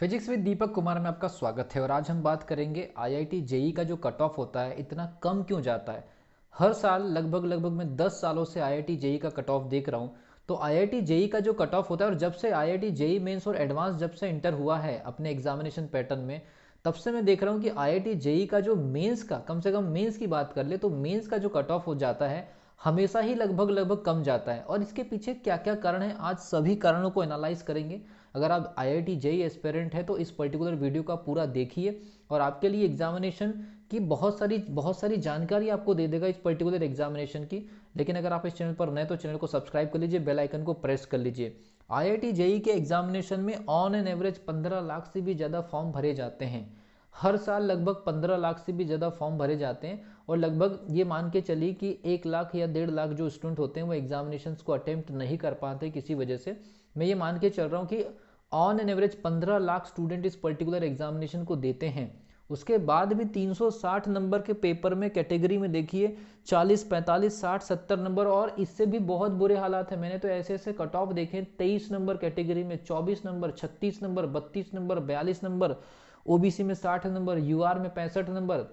Physics with Deepak Kumar में आपका स्वागत है और आज हम बात करेंगे आईआईटी जेई का जो कट ऑफ होता है इतना कम क्यों जाता है। हर साल लगभग मैं 10 सालों से आईआईटी जेई का कट ऑफ देख रहा हूँ। तो आईआईटी जेई का जो कट ऑफ होता है और जब से आईआईटी जेई मेंस और एडवांस जब से इंटर हुआ है अपने एग्जामिनेशन पैटर्न में, तब से मैं देख रहा हूँ कि आईआईटी जेई का जो मेंस का, कम से कम मेंस की बात कर ले तो मेंस का जो कट ऑफ हो जाता है हमेशा ही लगभग कम जाता है। और इसके पीछे क्या क्या कारण है, आज सभी कारणों को एनालाइज करेंगे। अगर आप आईआईटी जेई एस्पिरेंट है तो इस पर्टिकुलर वीडियो का पूरा देखिए और आपके लिए एग्जामिनेशन की बहुत सारी जानकारी आपको दे देगा इस पर्टिकुलर एग्जामिनेशन की। लेकिन अगर आप इस चैनल पर नए तो चैनल को सब्सक्राइब कर लीजिए, बेल आइकन को प्रेस कर लीजिए। आईआईटी जेई के एग्जामिनेशन में ऑन एन एवरेज 15 लाख से भी ज़्यादा फॉर्म भरे जाते हैं। हर साल लगभग 15 लाख से भी ज़्यादा फॉर्म भरे जाते हैं और लगभग ये मान के चलिए कि 1 लाख या 1.5 लाख जो स्टूडेंट होते हैं वो एग्जामिनेशन को अटेम्प्ट नहीं कर पाते किसी वजह से। मैं ये मान के चल रहा हूँ कि on an average 15 lakh student इस पर्टिकुलर एग्जामिनेशन को देते हैं। उसके बाद भी 360 नंबर के पेपर में कैटेगरी में देखिए 40, 45, 60, 70 नंबर, और इससे भी बहुत बुरे हालात हैं। मैंने तो ऐसे ऐसे कट ऑफ देखे 23 नंबर कैटेगरी में 24 number, 36 number, 32 number, 42 number, OBC में 60 नंबर, यूआर में 65 नंबर।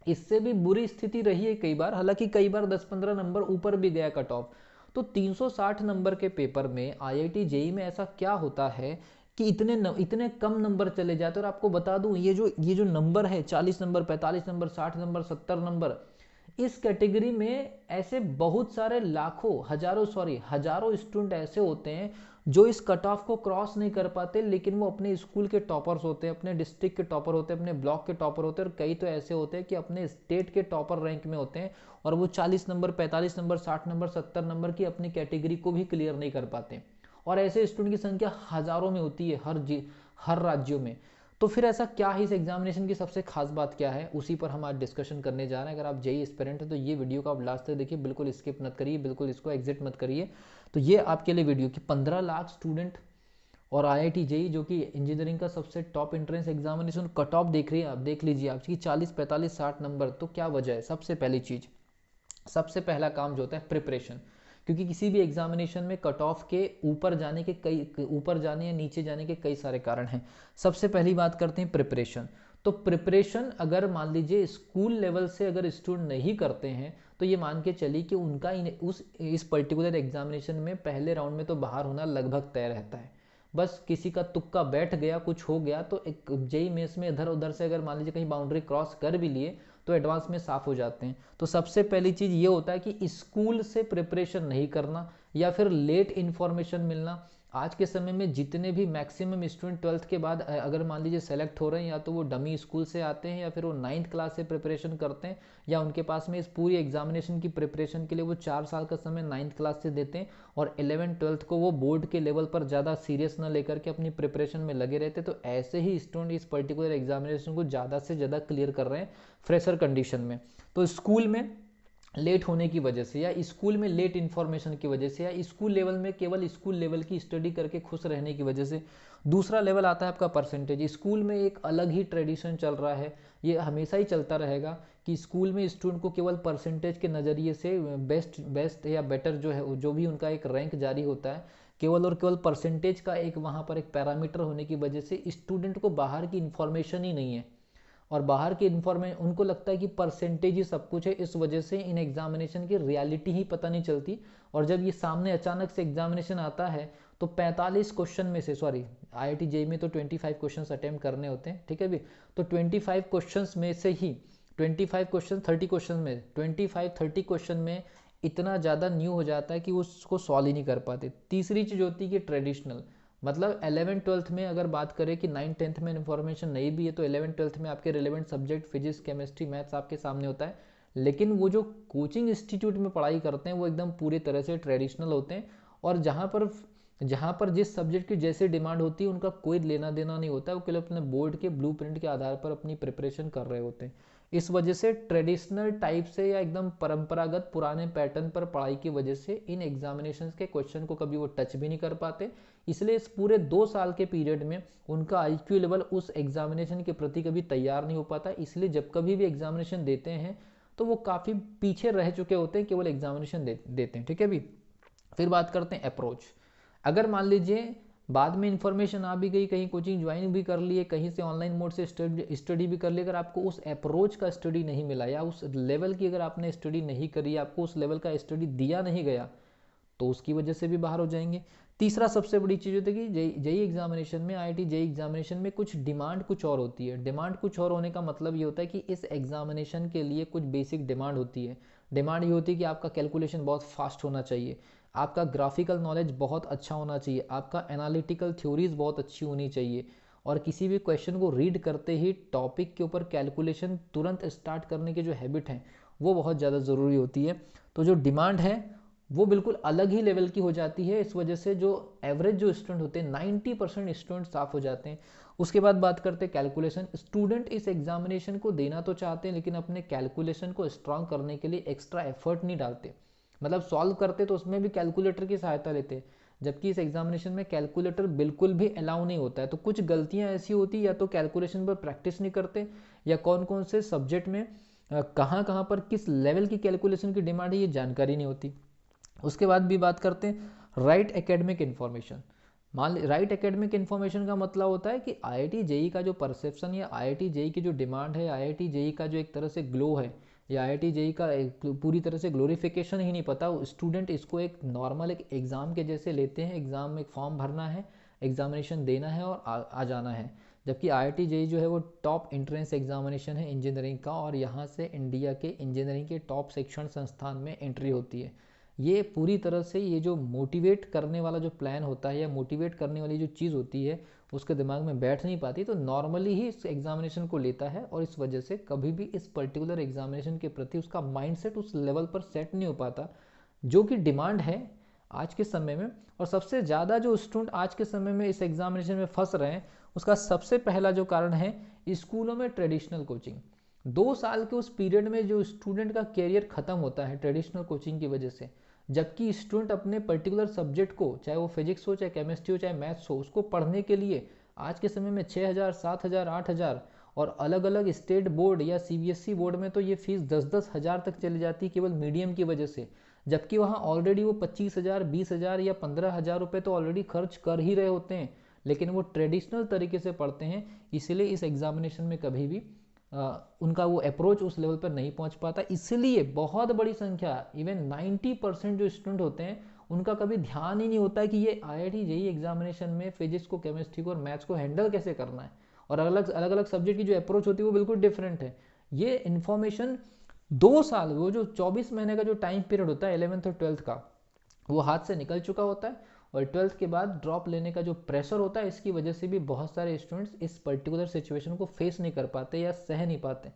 इससे भी बुरी स्थिति रही है कई बार, हालांकि कई बार 10-15 नंबर ऊपर भी गया कट ऑफ। तो 360 नंबर के पेपर में आईआईटी जेई में ऐसा क्या होता है कि इतने कम नंबर चले जाते हैं। और आपको बता दूं ये जो नंबर है 40 नंबर, 45 नंबर, 60 नंबर, 70 नंबर, इस कैटेगरी में ऐसे बहुत सारे लाखों, हजारों स्टूडेंट ऐसे होते हैं जो इस कट ऑफ को क्रॉस नहीं कर पाते, लेकिन वो अपने स्कूल के टॉपर्स होते हैं, अपने डिस्ट्रिक्ट के टॉपर होते हैं, अपने ब्लॉक के टॉपर होते हैं, और कई तो ऐसे होते हैं कि अपने स्टेट के टॉपर रैंक में होते हैं और वो 40 नंबर, 45 नंबर, 60 नंबर, 70 नंबर की अपनी कैटेगरी को भी क्लियर नहीं कर पाते। और ऐसे स्टूडेंट की संख्या हजारों में होती है हर राज्यों में। तो फिर ऐसा क्या है, इस एग्जामिनेशन की सबसे खास बात क्या है, उसी पर हम आज डिस्कशन करने जा रहे हैं। अगर आप जेई एस्पिरेंट हैं तो ये वीडियो को आप लास्ट तक देखिए, बिल्कुल स्किप मत करिए, बिल्कुल इसको एग्जिट मत करिए। तो ये आपके लिए वीडियो कि 15 लाख स्टूडेंट और आईआईटी जेई जो कि इंजीनियरिंग का सबसे top entrance examination, cut off देख रही है आप, देख लीजिए आपकी 40, 45, 60 नंबर। तो क्या वजह है? सबसे पहली चीज़, सबसे पहला काम जो होता है प्रिपरेशन। क्योंकि किसी भी एग्जामिनेशन में कट ऑफ के ऊपर जाने के कई, ऊपर जाने या नीचे जाने के कई सारे कारण हैं। सबसे पहली बात करते हैं प्रिपरेशन। तो प्रिपरेशन अगर मान लीजिए स्कूल लेवल से अगर स्टूडेंट नहीं करते हैं तो ये मान के चलिए कि उनका इस पर्टिकुलर एग्जामिनेशन में पहले राउंड में तो बाहर होना लगभग तय रहता है। बस किसी का तुक्का बैठ गया, कुछ हो गया तो एक जेई मेंस में इधर उधर से अगर मान लीजिए कहीं बाउंड्री क्रॉस कर भी लिए तो एडवांस में साफ हो जाते हैं। तो सबसे पहली चीज़ ये होता है कि स्कूल से प्रिपरेशन नहीं करना या फिर लेट इन्फॉर्मेशन मिलना। आज के समय में जितने भी मैक्सिमम स्टूडेंट 12th के बाद अगर मान लीजिए सेलेक्ट हो रहे हैं, या तो वो डमी स्कूल से आते हैं या फिर वो 9th क्लास से प्रिपरेशन करते हैं, या उनके पास में इस पूरी एग्जामिनेशन की प्रिपरेशन के लिए वो 4 साल का समय 9th क्लास से देते हैं और 11th-12th को वो बोर्ड के लेवल पर ज़्यादा सीरियस न लेकर के अपनी प्रिपरेशन में लगे रहते। तो ऐसे ही स्टूडेंट इस पर्टिकुलर एग्जामिनेशन को ज़्यादा से ज़्यादा क्लियर कर रहे हैं फ्रेशर कंडीशन में। तो स्कूल में लेट होने की वजह से या स्कूल में लेट इन्फॉर्मेशन की वजह से या स्कूल लेवल में केवल स्कूल लेवल की स्टडी करके खुश रहने की वजह से। दूसरा लेवल आता है आपका परसेंटेज। स्कूल में एक अलग ही ट्रेडिशन चल रहा है, ये हमेशा ही चलता रहेगा कि स्कूल में स्टूडेंट को केवल परसेंटेज के नज़रिए से बेस्ट बेस्ट या बेटर जो है, जो भी उनका एक रैंक जारी होता है, केवल और केवल परसेंटेज का एक वहाँ पर एक पैरामीटर होने की वजह से स्टूडेंट को बाहर की इन्फॉर्मेशन ही नहीं है और बाहर के इन्फॉर्मेशन उनको लगता है कि परसेंटेज ही सब कुछ है। इस वजह से इन एग्जामिनेशन की रियलिटी ही पता नहीं चलती। और जब ये सामने अचानक से एग्जामिनेशन आता है तो 45 क्वेश्चन में से, सॉरी आईआईटी जेई में तो 25 क्वेश्चन अटेम्प्ट करने होते हैं, ठीक है भी, तो 25 क्वेश्चन में से ही 25 क्वेश्चन 30 क्वेश्चन में 25-30 क्वेश्चन में इतना ज़्यादा न्यू हो जाता है कि उसको सॉल्व ही नहीं कर पाते। तीसरी चीज़ होती है कि ट्रेडिशनल, मतलब 11th-12th में अगर बात करें कि 9th-10th में इन्फॉर्मेशन नहीं भी है तो 11th-12th में आपके relevant subject physics, chemistry, maths आपके सामने होता है। लेकिन वो जो कोचिंग इंस्टीट्यूट में पढ़ाई करते हैं वो एकदम पूरी तरह से ट्रेडिशनल होते हैं और जहाँ पर जिस सब्जेक्ट की जैसे डिमांड होती है उनका कोई लेना देना नहीं होता है, वो केवल अपने बोर्ड के ब्लूप्रिंट के आधार पर अपनी प्रिपरेशन कर रहे होते हैं। इस वजह से ट्रेडिशनल टाइप से या एकदम परंपरागत पुराने पैटर्न पर पढ़ाई की वजह से इन एग्जामिनेशंस के क्वेश्चन को कभी वो टच भी नहीं कर पाते। इसलिए इस पूरे 2 साल के पीरियड में उनका आईक्यू लेवल उस एग्जामिनेशन के प्रति कभी तैयार नहीं हो पाता। इसलिए जब कभी भी एग्जामिनेशन देते हैं तो वो काफ़ी पीछे रह चुके होते हैं, केवल एग्जामिनेशन देते हैं, ठीक है भी। फिर बात करते हैं अप्रोच। अगर मान लीजिए बाद में इन्फॉर्मेशन आ भी गई, कहीं कोचिंग ज्वाइन भी कर लिए, कहीं से ऑनलाइन मोड से स्टडी भी कर ली, अगर आपको उस अप्रोच का स्टडी नहीं मिला या उस लेवल की अगर आपने स्टडी नहीं करी, आपको उस लेवल का स्टडी दिया नहीं गया, तो उसकी वजह से भी बाहर हो जाएंगे। तीसरा सबसे बड़ी चीज़ होती है कि जेई एग्जामिनेशन में, आईआईटी जेई एग्जामिनेशन में कुछ डिमांड कुछ और होती है। डिमांड कुछ और होने का मतलब ये होता है कि इस एग्जामिनेशन के लिए कुछ बेसिक डिमांड होती है। डिमांड ये होती है कि आपका कैलकुलेशन बहुत फास्ट होना चाहिए, आपका ग्राफिकल नॉलेज बहुत अच्छा होना चाहिए, आपका एनालिटिकल थ्योरीज बहुत अच्छी होनी चाहिए, और किसी भी क्वेश्चन को रीड करते ही टॉपिक के ऊपर कैलकुलेशन तुरंत स्टार्ट करने की जो हैबिट है वो बहुत ज़्यादा ज़रूरी होती है। तो जो डिमांड है वो बिल्कुल अलग ही लेवल की हो जाती है। इस वजह से जो एवरेज जो स्टूडेंट होते हैं 90% स्टूडेंट साफ हो जाते हैं। उसके बाद बात करते हैं कैलकुलेशन। स्टूडेंट इस एग्जामिनेशन को देना तो चाहते हैं लेकिन अपने कैलकुलेशन को स्ट्रांग करने के लिए एक्स्ट्रा एफर्ट नहीं डालते, मतलब सॉल्व करते तो उसमें भी कैलकुलेटर की सहायता लेते, जबकि इस एग्जामिनेशन में कैलकुलेटर बिल्कुल भी अलाउ नहीं होता है। तो कुछ गलतियां ऐसी होती या तो कैलकुलेशन पर प्रैक्टिस नहीं करते, या कौन कौन से सब्जेक्ट में कहाँ कहाँ पर किस लेवल की कैलकुलेशन की डिमांड है ये जानकारी नहीं होती। उसके बाद भी बात करते हैं राइट एकेडमिक इन्फॉर्मेशन। मान ली राइट एकेडमिक इन्फॉर्मेशन का मतलब होता है कि आईआईटी जेई का जो परसेप्शन या आईआईटी जेई की जो डिमांड है, आईआईटी जेई का जो एक तरह से ग्लो है, या आईआईटी जेई का पूरी तरह से ग्लोरिफिकेशन ही नहीं पता। स्टूडेंट इसको एक नॉर्मल एक एग्ज़ाम के जैसे लेते हैं, एग्ज़ाम में एक फॉर्म भरना है, एग्जामिनेशन देना है और आ जाना है। जबकि आईआईटी जेई जो है वो टॉप एंट्रेंस एग्जामिनेशन है इंजीनियरिंग का, और यहाँ से इंडिया के इंजीनियरिंग के टॉप शिक्षण संस्थान में एंट्री होती है। ये पूरी तरह से ये जो मोटिवेट करने वाला जो प्लान होता है या मोटिवेट करने वाली जो चीज़ होती है उसके दिमाग में बैठ नहीं पाती, तो नॉर्मली ही इस एग्जामिनेशन को लेता है, और इस वजह से कभी भी इस पर्टिकुलर एग्जामिनेशन के प्रति उसका माइंडसेट उस लेवल पर सेट नहीं हो पाता जो कि डिमांड है आज के समय में। और सबसे ज़्यादा जो स्टूडेंट आज के समय में इस एग्जामिनेशन में फंस रहे हैं उसका सबसे पहला जो कारण है स्कूलों में ट्रेडिशनल कोचिंग। 2 साल के उस पीरियड में जो स्टूडेंट का कैरियर खत्म होता है ट्रेडिशनल कोचिंग की वजह से, जबकि स्टूडेंट अपने पर्टिकुलर सब्जेक्ट को, चाहे वो फिजिक्स हो, चाहे केमिस्ट्री हो, चाहे मैथ्स हो, उसको पढ़ने के लिए आज के समय में 6,000, 7,000, 8,000, और अलग अलग स्टेट बोर्ड या सीबीएसई बोर्ड में तो ये फीस 10-10 हज़ार तक चली जाती है केवल मीडियम की वजह से, जबकि वहाँ ऑलरेडी वो 25,000, 20,000 या 15,000 रुपये तो ऑलरेडी खर्च कर ही रहे होते हैं, लेकिन वो ट्रेडिशनल तरीके से पढ़ते हैं। इसीलिए इस एग्जामिनेशन में कभी भी उनका वो अप्रोच उस लेवल पर नहीं पहुंच पाता। इसलिए बहुत बड़ी संख्या, इवन 90% जो स्टूडेंट होते हैं उनका कभी ध्यान ही नहीं होता है कि ये आईआईटी जेईई एग्जामिनेशन में फिजिक्स को, केमिस्ट्री को और मैथ्स को हैंडल कैसे करना है, और अलग अलग सब्जेक्ट की जो अप्रोच होती है वो बिल्कुल डिफरेंट है। ये इन्फॉर्मेशन 2 साल, वो जो 24 महीने का जो टाइम पीरियड होता है 11th और 12th का, वो हाथ से निकल चुका होता है, और 12th के बाद ड्रॉप लेने का जो प्रेशर होता है इसकी वजह से भी बहुत सारे स्टूडेंट्स इस पर्टिकुलर सिचुएशन को फेस नहीं कर पाते या सह नहीं पाते।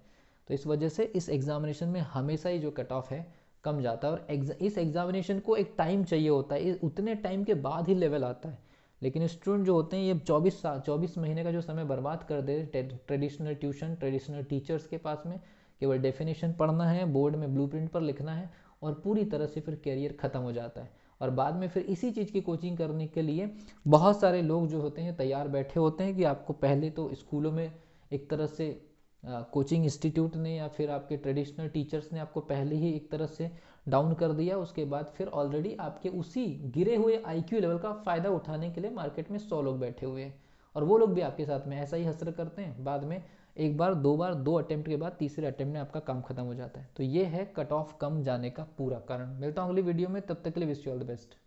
तो इस वजह से इस एग्जामिनेशन में हमेशा ही जो कट ऑफ है कम जाता है, और इस एग्जामिनेशन को एक टाइम चाहिए होता है, उतने टाइम के बाद ही लेवल आता है। लेकिन स्टूडेंट जो होते हैं ये 24 महीने का जो समय बर्बाद कर दे ट्रेडिशनल ट्यूशन, ट्रेडिशनल टीचर्स के पास में, केवल डेफिनेशन पढ़ना है, बोर्ड में ब्लूप्रिंट पर लिखना है, और पूरी तरह से फिर कैरियर ख़त्म हो जाता है। और बाद में फिर इसी चीज़ की कोचिंग करने के लिए बहुत सारे लोग जो होते हैं तैयार बैठे होते हैं कि आपको पहले तो स्कूलों में एक तरह से कोचिंग इंस्टीट्यूट ने या फिर आपके ट्रेडिशनल टीचर्स ने आपको पहले ही एक तरह से डाउन कर दिया, उसके बाद फिर ऑलरेडी आपके उसी गिरे हुए आईक्यू लेवल का फ़ायदा उठाने के लिए मार्केट में 100 लोग बैठे हुए हैं, और वो लोग भी आपके साथ में ऐसा ही हसर करते हैं। बाद में एक बार, 2 बार, 2 अटेम्प्ट के बाद तीसरे अटेम्प्ट में आपका काम खत्म हो जाता है। तो ये है कट ऑफ कम जाने का पूरा कारण। मिलता हूँ अगली वीडियो में, तब तक के लिए wish you all the best.